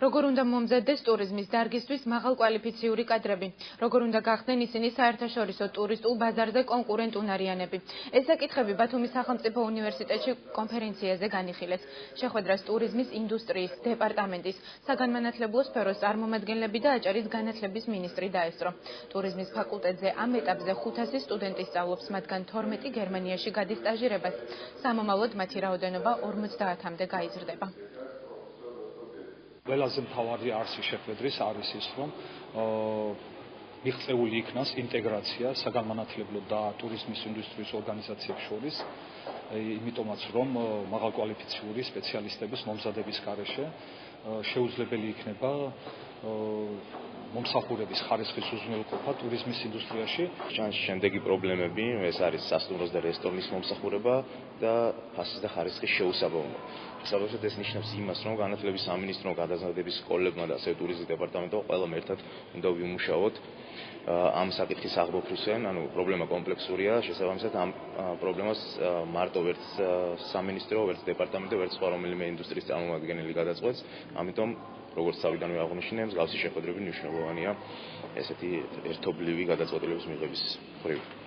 როგორ უნდა მომზადდეს ტურიზმის დარგისთვის მაღალკვალიფიციური კადრები? როგორ უნდა გახდნენ ისინი საერთაშორისო ტურისტულ ბაზარზე კონკურენტუნარიანები? ეს საკითხები ბათუმის სახელმწიფო უნივერსიტეტში კონფერენციაზე განიხილეს. შეხვედრას ტურიზმის ინდუსტრიის დეპარტამენტის საგანმანათლებლო სფეროს წარმომადგენლები და აჭარის განათლების მინისტრი დაესწრო. ტურიზმის ფაკულტეტზე ამ ეტაპზე 500 სტუდენტი სწავლობს, მათგან 12 გერმანიაში გადის სტაჟირებას. სამომავლოდ მათი რაოდენობა 50-მდე გაიზრდება. ყველაზე მთავარი არსი შეხვედრის არის ის, რომ მიღწეული იქნას ინტეგრაცია საგანმანათლებლო და ტურიზმის ინდუსტრიის ორგანიზაციებს შორის, იმიტომაც რომ მაღალკვალიფიციური სპეციალისტების მომზადების გარეშე შეუძლებელი იქნება მომსახურების ხარისხის უზრუნველყოფა ტურიზმის ინდუსტრიაში. შემდეგი პრობლემები ეს არის სასტუმროს და რესტორნის მომსახურება და ფასის და ხარისხის შეუსაბამობა. საბოლოოდ ეს ნიშნავს იმას, რომ განათლების სამინისტრომ გადაზრდების სკოლებმა და ასევე ტურიზმის დეპარტამენტმა ყველამ ერთად უნდა ვიმუშაოთ ამ საკითხის აღბოფრისკენ, ანუ პრობლემა კომპლექსურია, შესაბამისად ამ პრობლემას მარტო ვერც სამინისტრო, ვერც დეპარტამენტი, ვერც სხვა რომელიმე ინდუსტრიის წარმომადგენელი გადაწყვეტს, ამიტომ როგორც თავიდანვე აღნიშნე, მსგავსი შეხვედრები მნიშვნელოვანია ესეთი ერთობლივი გადაწყვეტილების მიღების მხრივ.